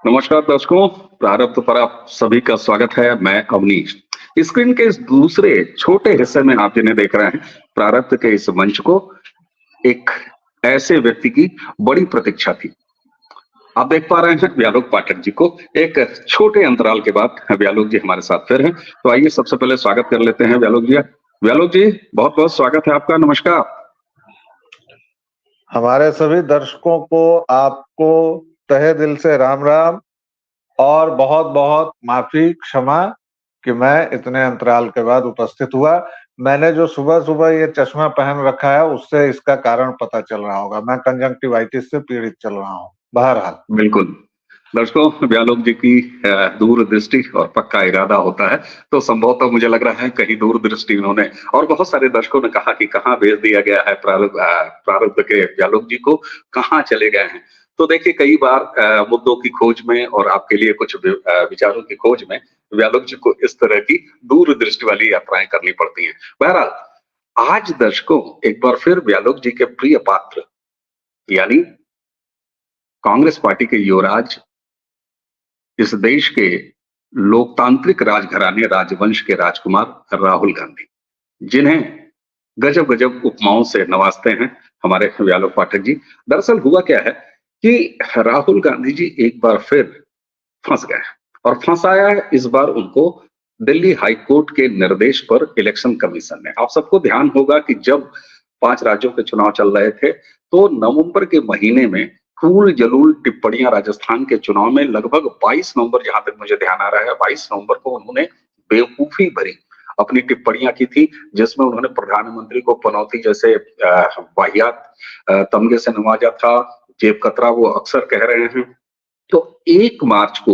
नमस्कार दर्शकों, प्रारब्ध पर आप सभी का स्वागत है। मैं अवनीश। स्क्रीन के इस दूसरे छोटे हिस्से में आप जिन्हें देख रहे हैं, प्रारब्ध के इस मंच को एक ऐसे व्यक्ति की बड़ी प्रतीक्षा थी। आप देख पा रहे हैं व्यालोक पाठक जी को। एक छोटे अंतराल के बाद व्यालोक जी हमारे साथ फिर हैं। तो आइए सबसे पहले स्वागत कर लेते हैं व्यालोक जी। व्यालोक जी, बहुत बहुत स्वागत है आपका। नमस्कार। हमारे सभी दर्शकों को आपको तहे दिल से राम राम और बहुत बहुत माफी, क्षमा कि मैं इतने अंतराल के बाद उपस्थित हुआ। मैंने जो सुबह सुबह ये चश्मा पहन रखा है उससे इसका कारण पता चल रहा होगा। मैं कंजंक्टिवाइटिस से पीड़ित चल रहा हूँ। बहरहाल बिल्कुल। दर्शकों, व्यालोक जी की दूरदृष्टि और पक्का इरादा होता है, तो संभवतः मुझे लग रहा है कहीं दूरदृष्टि उन्होंने, और बहुत सारे दर्शकों ने कहा कि कहाँ भेज दिया गया है प्रारब्ध के व्यालोक जी को, कहाँ चले गए हैं। तो देखिए, कई बार मुद्दों की खोज में और आपके लिए कुछ विचारों की खोज में व्यालोक जी को इस तरह की दूरदृष्टि वाली यात्राएं करनी पड़ती हैं। बहरहाल, आज दर्शकों एक बार फिर व्यालोक जी के प्रिय पात्र यानी कांग्रेस पार्टी के युवराज, इस देश के लोकतांत्रिक राजघराने राजवंश के राजकुमार राहुल गांधी, जिन्हें गजब गजब उपमाओं से नवाजते हैं हमारे व्यालोक पाठक जी। दरअसल हुआ क्या है कि राहुल गांधी जी एक बार फिर फंस गए, और फंसाया है इस बार उनको दिल्ली हाई कोर्ट के निर्देश पर इलेक्शन कमीशन ने। आप सबको ध्यान होगा कि जब 5 राज्यों के चुनाव चल रहे थे, तो नवंबर के महीने में फूल जलूल टिप्पणियां राजस्थान के चुनाव में लगभग 22 नवंबर, जहां तक मुझे ध्यान आ रहा है, 22 नवंबर को उन्होंने बेवकूफी भरी अपनी टिप्पणियां की थी, जिसमें उन्होंने प्रधानमंत्री को पनौती जैसे वाहियात तमगे से नवाजा था। जेब कतरा वो अक्सर कह रहे हैं। तो 1 मार्च को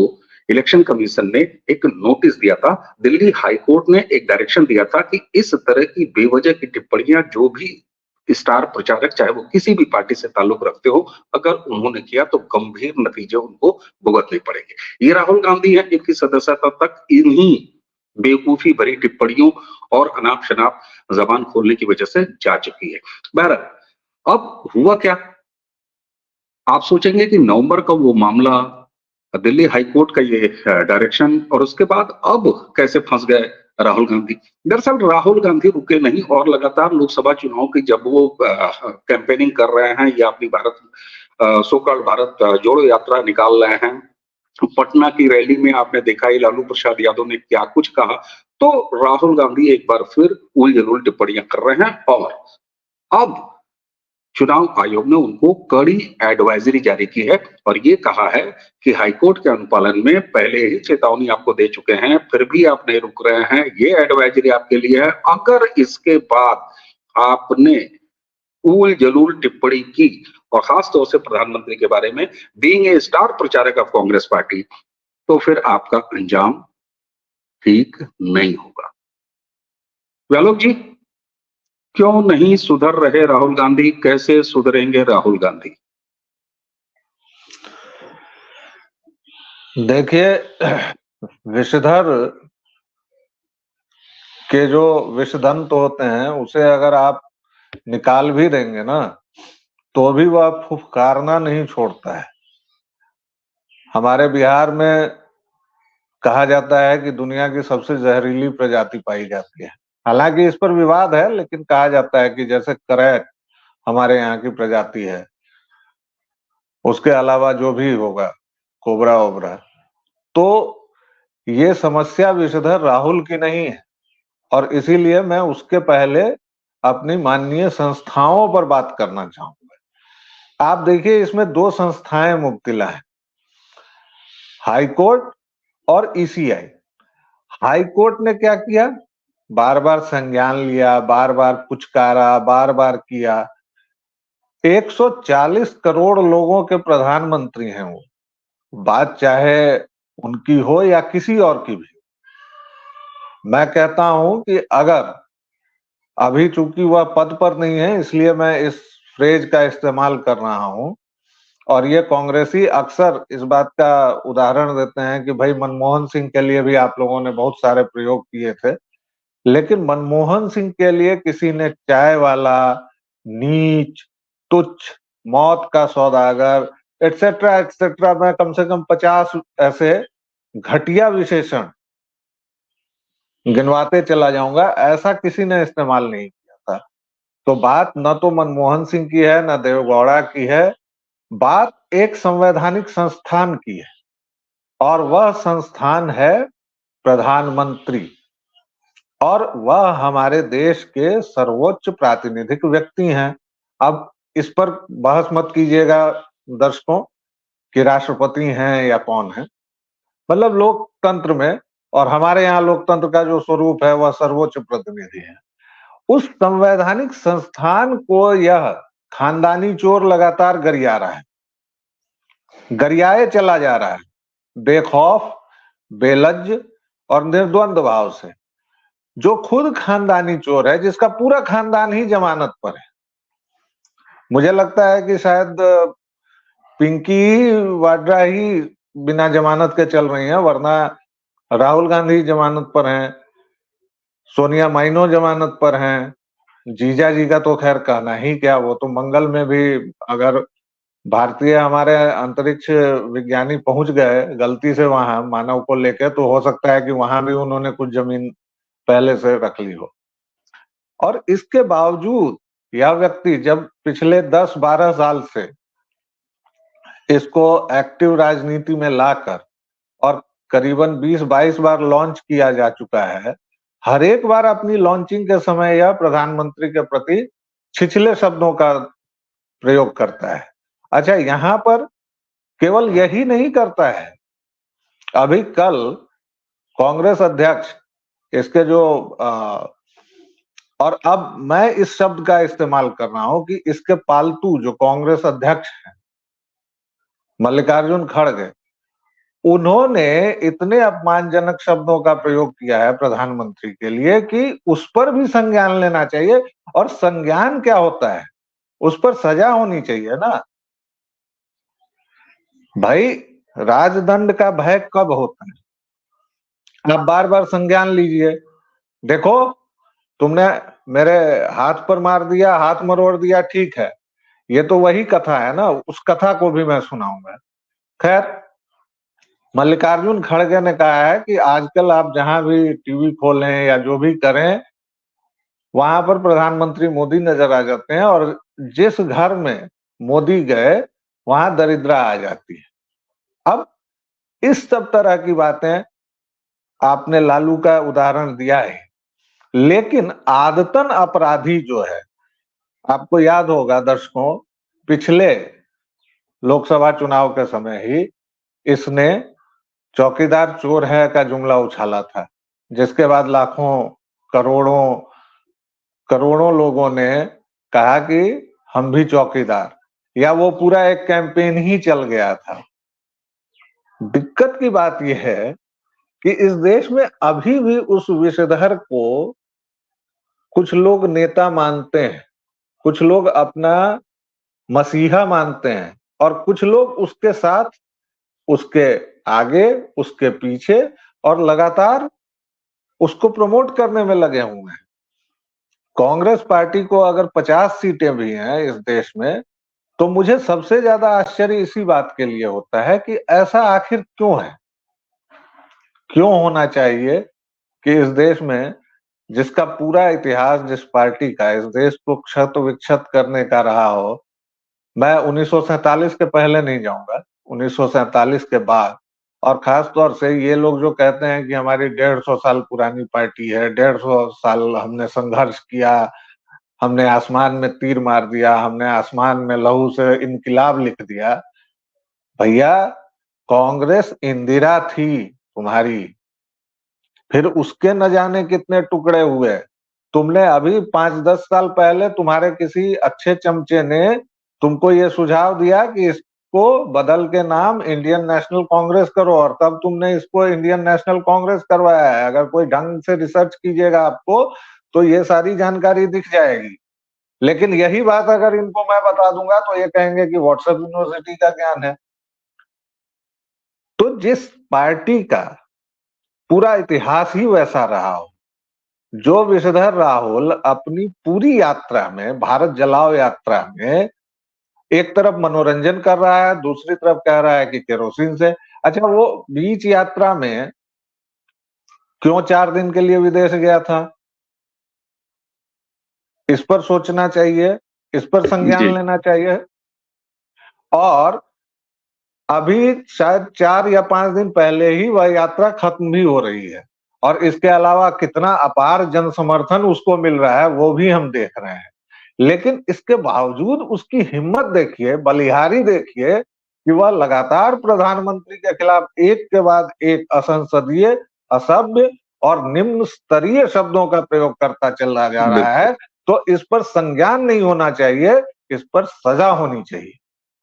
इलेक्शन कमीशन ने एक नोटिस दिया था, दिल्ली हाई कोर्ट ने एक डायरेक्शन दिया था कि इस तरह की बेवजह की टिप्पणियां जो भी स्टार प्रचारक, चाहे वो किसी भी पार्टी से ताल्लुक रखते हो, अगर उन्होंने किया तो गंभीर नतीजे उनको भुगतने पड़ेंगे। ये राहुल गांधी है, इनकी सदस्यता तक इन्हीं बेवकूफी भरी टिप्पणियों और अनाप शनाप जबान खोलने की वजह से जा चुकी है। बहरहाल, अब हुआ क्या, आप सोचेंगे कि नवंबर का वो मामला, दिल्ली हाई कोर्ट का ये डायरेक्शन, और उसके बाद अब कैसे फंस गए राहुल गांधी। दरअसल राहुल गांधी रुके नहीं और लगातार लोकसभा चुनाव की जब वो कैंपेनिंग कर रहे हैं या अपनी भारत सो कॉल्ड भारत जोड़ो यात्रा निकाल रहे हैं, पटना की रैली में आपने देखा ही लालू प्रसाद यादव ने क्या कुछ कहा, तो राहुल गांधी एक बार फिर उल जलूल टिप्पणियां कर रहे हैं। और अब चुनाव आयोग ने उनको कड़ी एडवाइजरी जारी की है और ये कहा है कि हाईकोर्ट के अनुपालन में पहले ही चेतावनी आपको दे चुके हैं, फिर भी आप नहीं रुक रहे हैं। ये एडवाइजरी आपके लिए है, अगर इसके बाद आपने उल जलूल टिप्पणी की, और खास तौर से प्रधानमंत्री के बारे में, बीइंग ए स्टार प्रचारक ऑफ कांग्रेस पार्टी, तो फिर आपका अंजाम ठीक नहीं होगा। व्यालोक जी, क्यों नहीं सुधर रहे राहुल गांधी, कैसे सुधरेंगे राहुल गांधी? देखिए, विषधर के जो विषधन तो होते हैं उसे अगर आप निकाल भी देंगे ना तो भी वह फुफकारना नहीं छोड़ता है। हमारे बिहार में कहा जाता है कि दुनिया की सबसे जहरीली प्रजाति पाई जाती है। हालांकि इस पर विवाद है, लेकिन कहा जाता है कि जैसे करैक हमारे यहाँ की प्रजाति है, उसके अलावा जो भी होगा, कोबरा ओबरा, तो ये समस्या विषधर राहुल की नहीं है। और इसीलिए मैं उसके पहले अपनी माननीय संस्थाओं पर बात करना चाहूंगा। आप देखिए, इसमें 2 संस्थाएं मुब्तिला हैं, हाई कोर्ट और ईसीआई। हाई कोर्ट ने क्या किया, बार बार संज्ञान लिया, बार बार पुचकारा, बार बार किया। 140 करोड़ लोगों के प्रधानमंत्री हैं वो, बात चाहे उनकी हो या किसी और की भी। मैं कहता हूं कि अगर अभी चूंकि वह पद पर नहीं है, इसलिए मैं इस फ्रेज का इस्तेमाल कर रहा हूं, और ये कांग्रेसी अक्सर इस बात का उदाहरण देते हैं कि भाई मनमोहन सिंह के लिए भी आप लोगों ने बहुत सारे प्रयोग किए थे, लेकिन मनमोहन सिंह के लिए किसी ने चाय वाला, नीच, तुच्छ, मौत का सौदागर, एटसेट्रा मैं कम से कम 50 ऐसे घटिया विशेषण गिनवाते चला जाऊंगा, ऐसा किसी ने इस्तेमाल नहीं किया था। तो बात न तो मनमोहन सिंह की है न देवगौड़ा की है, बात एक संवैधानिक संस्थान की है, और वह संस्थान है प्रधानमंत्री, और वह हमारे देश के सर्वोच्च प्रातिनिधिक व्यक्ति हैं। अब इस पर बहस मत कीजिएगा दर्शकों कि राष्ट्रपति हैं या कौन है, मतलब लोकतंत्र में, और हमारे यहाँ लोकतंत्र का जो स्वरूप है वह सर्वोच्च प्रतिनिधि है। उस संवैधानिक संस्थान को यह खानदानी चोर लगातार गरिया रहा है, गरियाए चला जा रहा है, बेखौफ, बेलज्ज और निर्द्वंद भाव से। जो खुद खानदानी चोर है, जिसका पूरा खानदान ही जमानत पर है। मुझे लगता है कि शायद पिंकी वाड्रा ही बिना जमानत के चल रही हैं, वरना राहुल गांधी जमानत पर हैं, सोनिया माइनो जमानत पर हैं, जीजा जी का तो खैर कहना ही क्या, वो तो मंगल में भी अगर भारतीय हमारे अंतरिक्ष विज्ञानी पहुंच गए गलती से वहां मानव को लेकर, तो हो सकता है कि वहां भी उन्होंने कुछ जमीन पहले से रख ली हो। और इसके बावजूद यह व्यक्ति जब पिछले 10-12 साल से इसको एक्टिव राजनीति में लाकर, और करीबन 20-22 बार लॉन्च किया जा चुका है, हर एक बार अपनी लॉन्चिंग के समय यह प्रधानमंत्री के प्रति छिछले शब्दों का प्रयोग करता है। अच्छा, यहाँ पर केवल यही नहीं करता है, अभी कल कांग्रेस अध्यक्ष इसके जो और अब मैं इस शब्द का इस्तेमाल कर रहा हूं कि इसके पालतू जो कांग्रेस अध्यक्ष हैं मल्लिकार्जुन खड़गे, उन्होंने इतने अपमानजनक शब्दों का प्रयोग किया है प्रधानमंत्री के लिए कि उस पर भी संज्ञान लेना चाहिए। और संज्ञान क्या होता है, उस पर सजा होनी चाहिए ना भाई। राजदंड का भय कब होता है? आप बार बार संज्ञान लीजिए। देखो, तुमने मेरे हाथ पर मार दिया, हाथ मरोड़ दिया, ठीक है, ये तो वही कथा है ना, उस कथा को भी मैं सुनाऊंगा। खैर, मल्लिकार्जुन खड़गे ने कहा है कि आजकल आप जहां भी टीवी खोलें या जो भी करें, वहां पर प्रधानमंत्री मोदी नजर आ जाते हैं, और जिस घर में मोदी गए वहां दरिद्रा आ जाती है। अब इस सब तरह की बातें आपने लालू का उदाहरण दिया है, लेकिन आदतन अपराधी जो है, आपको याद होगा दर्शकों, पिछले लोकसभा चुनाव के समय ही इसने चौकीदार चोर है का जुमला उछाला था, जिसके बाद लाखों करोड़ों करोड़ों लोगों ने कहा कि हम भी चौकीदार, या वो पूरा एक कैंपेन ही चल गया था। दिक्कत की बात यह है कि इस देश में अभी भी उस विषधर को कुछ लोग नेता मानते हैं, कुछ लोग अपना मसीहा मानते हैं, और कुछ लोग उसके साथ, उसके आगे, उसके पीछे, और लगातार उसको प्रमोट करने में लगे हुए हैं। कांग्रेस पार्टी को अगर 50 सीटें भी हैं इस देश में, तो मुझे सबसे ज्यादा आश्चर्य इसी बात के लिए होता है कि ऐसा आखिर क्यों है, क्यों होना चाहिए कि इस देश में, जिसका पूरा इतिहास जिस पार्टी का इस देश को क्षत विक्षत करने का रहा हो, मैं 1947 के पहले नहीं जाऊंगा, 1947 के बाद, और खास तौर से ये लोग जो कहते हैं कि हमारी 150 साल पुरानी पार्टी है, 150 साल हमने संघर्ष किया, हमने आसमान में तीर मार दिया, हमने आसमान में लहू से इनकिलाब लिख दिया। भैया, कांग्रेस इंदिरा थी तुम्हारी, फिर उसके न जाने कितने टुकड़े हुए। तुमने अभी 5-10 साल पहले तुम्हारे किसी अच्छे चमचे ने तुमको ये सुझाव दिया कि इसको बदल के नाम इंडियन नेशनल कांग्रेस करो, और तब तुमने इसको इंडियन नेशनल कांग्रेस करवाया है। अगर कोई ढंग से रिसर्च कीजिएगा आपको तो ये सारी जानकारी दिख जाएगी। लेकिन यही बात अगर इनको मैं बता दूंगा तो ये कहेंगे कि व्हाट्सएप यूनिवर्सिटी का ज्ञान है। तो जिस पार्टी का पूरा इतिहास ही वैसा रहा हो, जो विषधर राहुल अपनी पूरी यात्रा में, भारत जलाओ यात्रा में, एक तरफ मनोरंजन कर रहा है, दूसरी तरफ कह रहा है कि केरोसिन से। अच्छा, वो बीच यात्रा में क्यों 4 दिन के लिए विदेश गया था? इस पर सोचना चाहिए, इस पर संज्ञान जी। लेना चाहिए। और अभी शायद 4 या 5 दिन पहले ही वह यात्रा खत्म भी हो रही है, और इसके अलावा कितना अपार जन समर्थन उसको मिल रहा है वो भी हम देख रहे हैं। लेकिन इसके बावजूद उसकी हिम्मत देखिए, बलिहारी देखिए कि वह लगातार प्रधानमंत्री के खिलाफ एक के बाद एक असंसदीय, असभ्य और निम्न स्तरीय शब्दों का प्रयोग करता चला जा रहा बिल्कुल। है। तो इस पर संज्ञान नहीं होना चाहिए, इस पर सजा होनी चाहिए।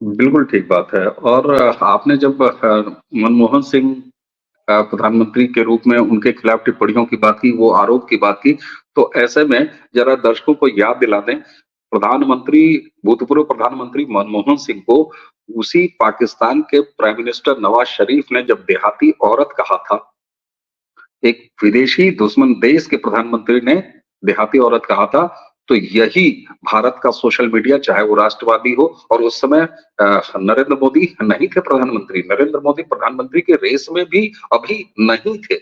बिल्कुल ठीक बात है। और आपने जब मनमोहन सिंह प्रधानमंत्री के रूप में उनके खिलाफ टिप्पणियों की बात की, वो आरोप की बात की, तो ऐसे में जरा दर्शकों को याद दिला दें, प्रधानमंत्री भूतपूर्व प्रधानमंत्री मनमोहन सिंह को उसी पाकिस्तान के प्राइम मिनिस्टर नवाज शरीफ ने जब देहाती औरत कहा था, एक विदेशी दुश्मन देश के प्रधानमंत्री ने देहाती औरत कहा था, तो यही भारत का सोशल मीडिया, चाहे वो राष्ट्रवादी हो, और उस समय नरेंद्र मोदी नहीं थे प्रधानमंत्री, नरेंद्र मोदी प्रधानमंत्री के रेस में भी अभी नहीं थे,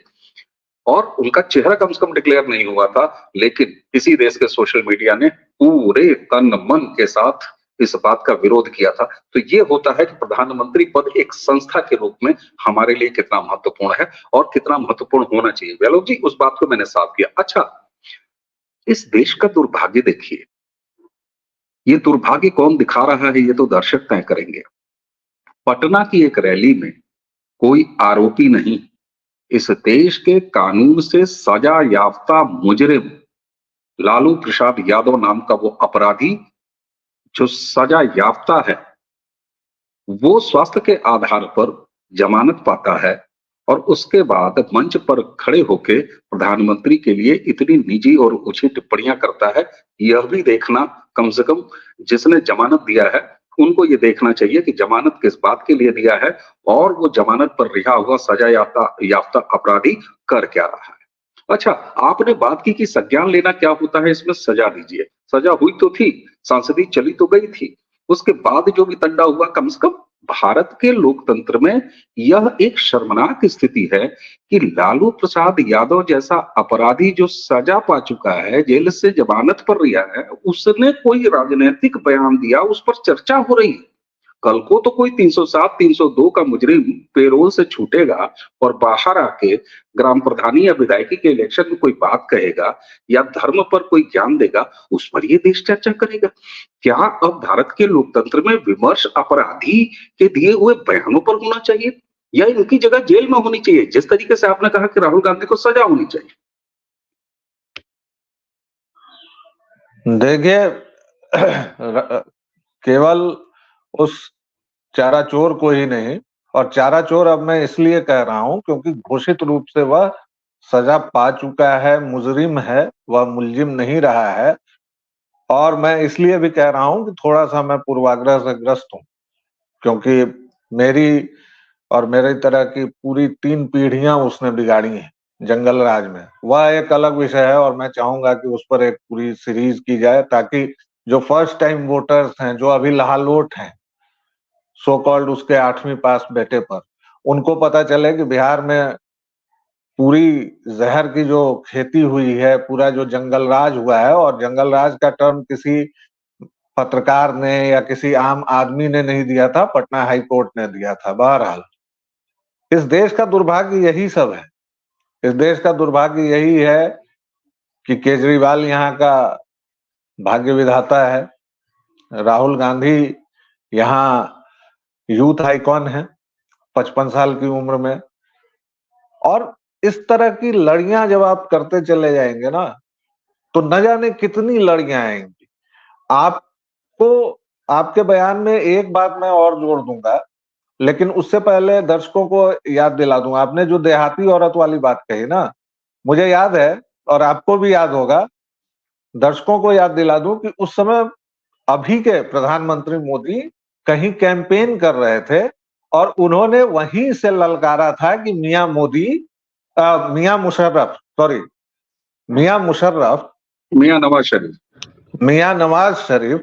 और उनका चेहरा कम से कम डिक्लेयर नहीं हुआ था, लेकिन किसी देश के सोशल मीडिया ने पूरे तन मन के साथ इस बात का विरोध किया था। तो ये होता है कि प्रधानमंत्री पद एक संस्था के रूप में हमारे लिए कितना महत्वपूर्ण है और कितना महत्वपूर्ण होना चाहिए। व्यालोक जी, उस बात को मैंने साफ किया। अच्छा, इस देश का दुर्भाग्य देखिए, ये दुर्भाग्य कौन दिखा रहा है ये तो दर्शक तय करेंगे। पटना की एक रैली में कोई आरोपी नहीं, इस देश के कानून से सजा याफ्ता मुजरिम लालू प्रसाद यादव नाम का वो अपराधी जो सजा याफ्ता है, वो स्वास्थ्य के आधार पर जमानत पाता है, और उसके बाद मंच पर खड़े होके प्रधानमंत्री के लिए इतनी निजी और ऊंची टिप्पणियां करता है। यह भी देखना, कम से कम जिसने जमानत दिया है उनको ये देखना चाहिए कि जमानत किस बात के लिए दिया है, और वो जमानत पर रिहा हुआ सजा याफ्ता याफ्ता अपराधी कर क्या रहा है। अच्छा, आपने बात की कि संज्ञान लेना क्या होता है, इसमें सजा दीजिए। सजा हुई तो थी, सांसदी चली तो गई थी, उसके बाद जो भी तंडा हुआ, कम से कम भारत के लोकतंत्र में यह एक शर्मनाक स्थिति है कि लालू प्रसाद यादव जैसा अपराधी जो सजा पा चुका है, जेल से जमानत पर रिहा है, उसने कोई राजनीतिक बयान दिया, उस पर चर्चा हो रही है। कल को तो कोई 307 302 का मुजरिम पेरोल से छूटेगा और बाहर आके ग्राम प्रधानी या विधायकी के इलेक्शन में कोई बात कहेगा या धर्म पर कोई ज्ञान देगा, उस पर ये देश चर्चा करेगा। क्या अब भारत के लोकतंत्र में विमर्श अपराधी के दिए हुए बयानों पर होना चाहिए, या इनकी जगह जेल में होनी चाहिए, जिस तरीके से आपने कहा कि राहुल गांधी को सजा होनी चाहिए? देखिए, केवल उस चारा चोर को ही नहीं, और चारा चोर अब मैं इसलिए कह रहा हूं क्योंकि घोषित रूप से वह सजा पा चुका है, मुजरिम है, वह मुलजिम नहीं रहा है। और मैं इसलिए भी कह रहा हूं कि थोड़ा सा मैं पूर्वाग्रह से ग्रस्त हूं, क्योंकि मेरी और मेरी तरह की पूरी 3 पीढ़ियां उसने बिगाड़ी हैं जंगल राज में। वह एक अलग विषय है, और मैं चाहूंगा कि उस पर एक पूरी सीरीज की जाए, ताकि जो फर्स्ट टाइम वोटर्स हैं, जो अभी लहालोट हैं सो कॉल्ड उसके 8वीं पास बेटे पर, उनको पता चले कि बिहार में पूरी जहर की जो खेती हुई है, पूरा जो जंगल राज हुआ है, और जंगल राज का टर्म किसी पत्रकार ने या किसी आम आदमी ने नहीं दिया था, पटना हाई कोर्ट ने दिया था। बहरहाल, इस देश का दुर्भाग्य यही सब है। इस देश का दुर्भाग्य यही है कि केजरीवाल यहाँ का भाग्य विधाता है, राहुल गांधी यहाँ यूथ आइकॉन है 55 साल की उम्र में। और इस तरह की लड़ियां जब आप करते चले जाएंगे ना, तो न जाने कितनी लड़ियां आएंगी। आपको, आपके बयान में एक बात मैं और जोड़ दूंगा, लेकिन उससे पहले दर्शकों को याद दिला दूं। आपने जो देहाती औरत वाली बात कही ना, मुझे याद है, और आपको भी याद होगा, दर्शकों को याद दिला दूं कि उस समय अभी के प्रधानमंत्री मोदी कहीं कैंपेन कर रहे थे, और उन्होंने वहीं से ललकारा था कि मियां मुशर्रफ, सॉरी, मियां मुशर्रफ, मियां नवाज शरीफ। मियां नवाज शरीफ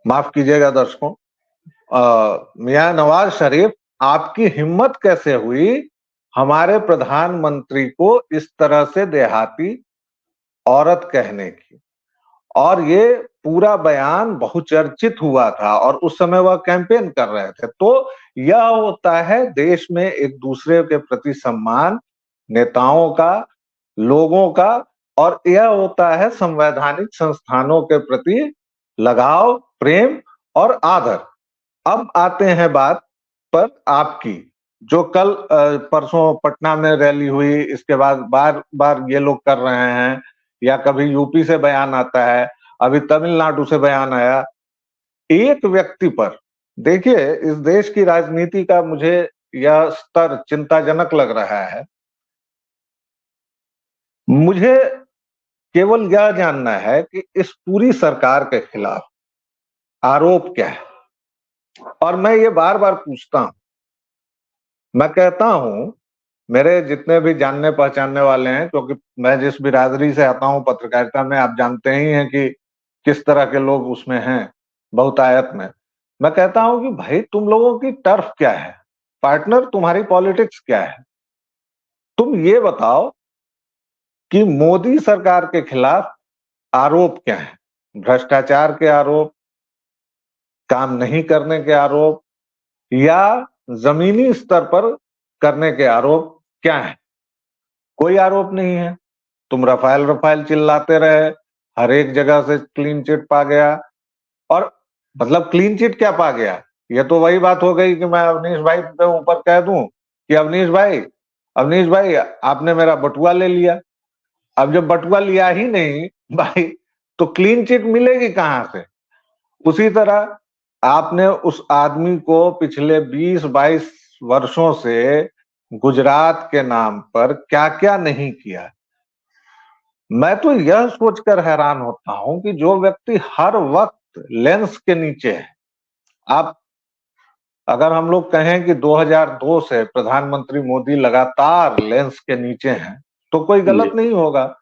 माफ कीजिएगा दर्शकों, मियां नवाज शरीफ, आपकी हिम्मत कैसे हुई हमारे प्रधानमंत्री को इस तरह से देहाती औरत कहने की? और ये पूरा बयान बहुचर्चित हुआ था और उस समय वह कैंपेन कर रहे थे। तो यह होता है देश में एक दूसरे के प्रति सम्मान, नेताओं का, लोगों का, और यह होता है संवैधानिक संस्थानों के प्रति लगाव, प्रेम और आदर। अब आते हैं बात पर आपकी, जो कल परसों पटना में रैली हुई, इसके बाद बार बार ये लोग कर रहे हैं, या कभी यूपी से बयान आता है, अभी तमिलनाडु से बयान आया। एक व्यक्ति पर देखिए, इस देश की राजनीति का मुझे यह स्तर चिंताजनक लग रहा है। मुझे केवल यह जानना है कि इस पूरी सरकार के खिलाफ आरोप क्या है, और मैं ये बार बार पूछता हूं, मैं कहता हूं, मेरे जितने भी जानने पहचानने वाले हैं, क्योंकि मैं जिस बिरादरी से आता हूं पत्रकारिता में, आप जानते ही हैं कि किस तरह के लोग उसमें हैं, बहुतायत में। मैं कहता हूं कि भाई तुम लोगों की टर्फ क्या है, पार्टनर तुम्हारी पॉलिटिक्स क्या है? तुम ये बताओ कि मोदी सरकार के खिलाफ आरोप क्या है? भ्रष्टाचार के आरोप, काम नहीं करने के आरोप, या जमीनी स्तर पर करने के आरोप क्या है? कोई आरोप नहीं है। तुम रफाल रफाल चिल्लाते रहे, हर एक जगह से क्लीन चिट पा गया। और मतलब क्लीन चिट क्या पा गया? ये तो वही बात हो गई कि मैं अवनीश भाई पे ऊपर कह दूं कि अवनीश भाई आपने मेरा बटुआ ले लिया। अब जब बटुआ लिया ही नहीं भाई, तो क्लीन चिट मिलेगी कहां से? उसी तरह आपने उस आदमी को पिछले 20-22 वर्षों से गुजरात के नाम पर क्या क्या नहीं किया। मैं तो यह सोचकर हैरान होता हूं कि जो व्यक्ति हर वक्त लेंस के नीचे है, आप अगर हम लोग कहें कि 2002 से प्रधानमंत्री मोदी लगातार लेंस के नीचे हैं, तो कोई गलत जी, नहीं होगा।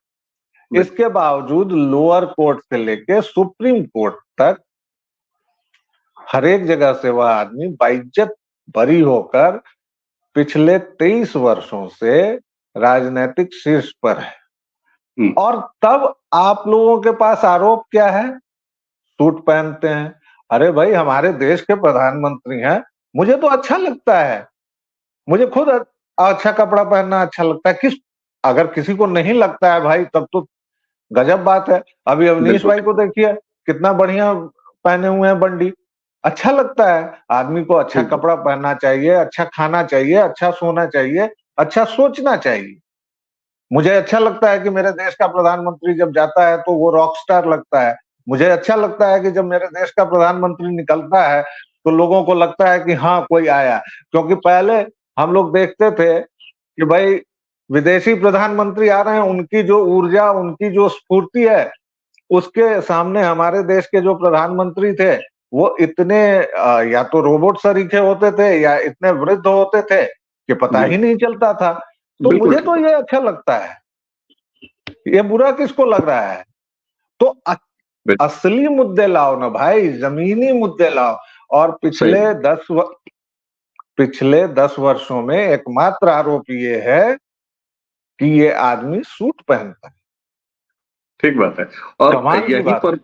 इसके बावजूद लोअर कोर्ट से लेके सुप्रीम कोर्ट तक हर एक जगह से वह आदमी बाइज्जत बरी होकर पिछले 23 वर्षों से राजनीतिक शीर्ष पर है। हम्म, और तब आप लोगों के पास आरोप क्या है? सूट पहनते हैं। अरे भाई, हमारे देश के प्रधानमंत्री हैं, मुझे तो अच्छा लगता है, मुझे खुद अच्छा कपड़ा पहनना अच्छा लगता है। अगर किसी को नहीं लगता है भाई, तब तो गजब बात है। अभी अवनीश बिल्कुल भाई को देखिए, कितना बढ़िया पहने हुए हैं बंडी। अच्छा लगता है, आदमी को अच्छा बिल्कुल। कपड़ा पहनना चाहिए, अच्छा खाना चाहिए, अच्छा सोना चाहिए, अच्छा सोचना चाहिए। मुझे अच्छा लगता है कि मेरे देश का प्रधानमंत्री जब जाता है तो वो रॉक स्टार लगता है। मुझे अच्छा लगता है कि जब मेरे देश का प्रधानमंत्री निकलता है तो लोगों को लगता है कि हाँ, कोई आया। क्योंकि पहले हम लोग देखते थे कि भाई विदेशी प्रधानमंत्री आ रहे हैं, उनकी जो ऊर्जा, उनकी जो स्फूर्ति है, उसके सामने हमारे देश के जो प्रधानमंत्री थे, वो इतने या तो रोबोट सरीखे होते थे या इतने वृद्ध होते थे कि पता जी, ही नहीं चलता था। तो बिल्कुल मुझे ठीक तो बात। ये अच्छा लगता है। ये बुरा किसको लग रहा है? तो बिल्कुल असली मुद्दे लाओ ना भाई, जमीनी मुद्दे लाओ। और सही पिछले 10 वर्षों में एकमात्र आरोप ये है कि ये आदमी सूट पहनता है। ठीक बात है। और कमाल की यहीं बात पर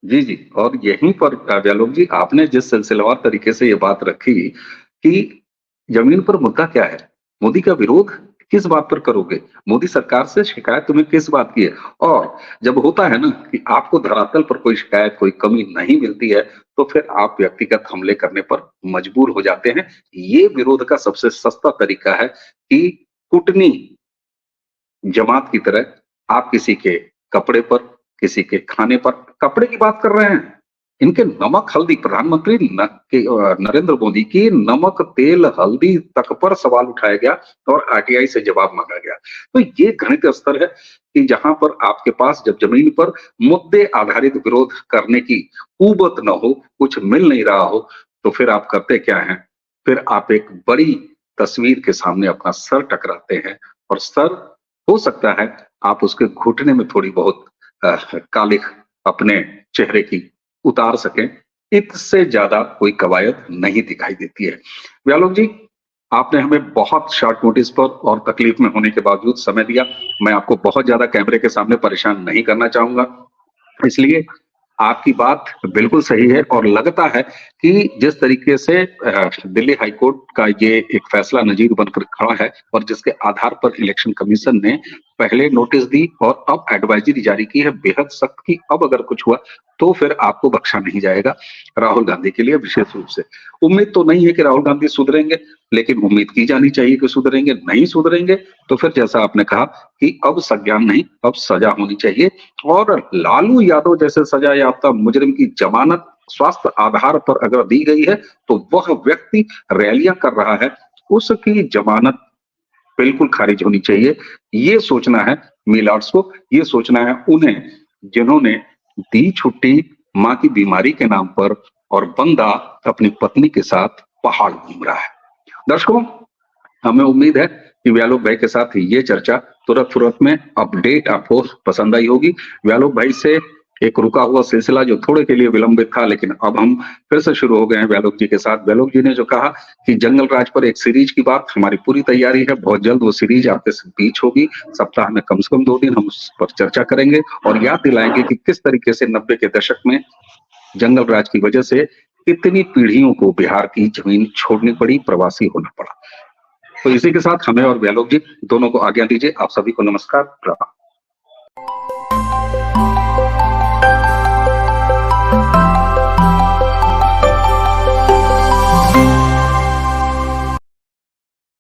जी, जी। और यहीं पर व्यालोक जी, आपने जिस सिलसिलेवार तरीके से ये बात रखी कि ज़मीन पर मुद्दा क्या है? मोदी का विरोध किस बात पर करोगे? मोदी सरकार से शिकायत तुम्हें किस बात की है? और जब होता है ना कि आपको धरातल पर कोई शिकायत, कोई कमी नहीं मिलती है, तो फिर आप व्यक्तिगत हमले करने पर मजबूर हो जाते हैं। ये विरोध का सबसे सस्ता तरीका है कि कुटनी जमात की तरह आप किसी के कपड़े पर, किसी के खाने पर, कपड़े की बात कर रहे हैं। इनके नमक हल्दी, प्रधानमंत्री नरेंद्र मोदी की नमक, तेल, हल्दी तक पर सवाल उठाया गया और आरटीआई से जवाब मांगा गया। तो ये घृणित स्तर है कि जहां पर आपके पास जब जमीन पर मुद्दे आधारित विरोध करने की कुवत न हो, कुछ मिल नहीं रहा हो, तो फिर आप करते क्या हैं? फिर आप एक बड़ी तस्वीर के सामने अपना सर टकराते हैं, और सर हो सकता है आप उसके घुटने में थोड़ी बहुत कालिख अपने चेहरे की उतार सकें, इससे ज्यादा कोई कवायद नहीं दिखाई देती है। व्यालोक जी, आपने हमें बहुत शॉर्ट नोटिस पर और तकलीफ में होने के बावजूद समय दिया। मैं आपको बहुत ज्यादा कैमरे के सामने परेशान नहीं करना चाहूंगा, इसलिए आपकी बात बिल्कुल सही है और लगता है कि जिस तरीके से दिल्ली हाई कोर्ट का ये एक फैसला नजीर बनकर खड़ा है और जिसके आधार पर इलेक्शन कमीशन ने पहले नोटिस दी और अब एडवाइजरी जारी की है बेहद सख्त की, अब अगर कुछ हुआ तो फिर आपको बख्शा नहीं जाएगा, राहुल गांधी के लिए विशेष रूप से। उम्मीद तो नहीं है कि राहुल गांधी सुधरेंगे, लेकिन उम्मीद की जानी चाहिए कि सुधरेंगे। नहीं सुधरेंगे तो फिर जैसा आपने कहा कि अब संज्ञान नहीं, अब सजा होनी चाहिए। और लालू यादव जैसे सजा याफ्ता मुजरिम की जमानत स्वास्थ्य आधार पर अगर दी गई है तो वह व्यक्ति रैलियां कर रहा है, उसकी जमानत बिल्कुल खारिज होनी चाहिए। ये सोचना है मिलार्ड्स को, ये सोचना है उन्हें जिन्होंने दी छुट्टी मां की बीमारी के नाम पर और बंदा अपनी पत्नी के साथ पहाड़ घूम रहा है। दर्शकों, हमें उम्मीद है कि व्यालोक भाई के साथ ये चर्चा तुरंत में अपडेट आपको पसंद आई होगी। व्यालोक भाई से एक रुका हुआ सिलसिला जो थोड़े के लिए विलंबित था, लेकिन अब हम फिर से शुरू हो गए हैं व्यालोक जी के साथ। व्यालोक जी ने जो कहा कि जंगल राज पर एक सीरीज की बात, हमारी पूरी तैयारी है, बहुत जल्द वो सीरीज आपके बीच होगी। सप्ताह में कम से कम 2 दिन हम उस पर चर्चा करेंगे और याद दिलाएंगे कि किस तरीके से 90 के दशक में जंगल राज की वजह से कितनी पीढ़ियों को बिहार की जमीन छोड़नी पड़ी, प्रवासी होना पड़ा। तो इसी के साथ हमें और व्यालोक जी दोनों को आज्ञा दीजिए। आप सभी को नमस्कार, प्रणाम।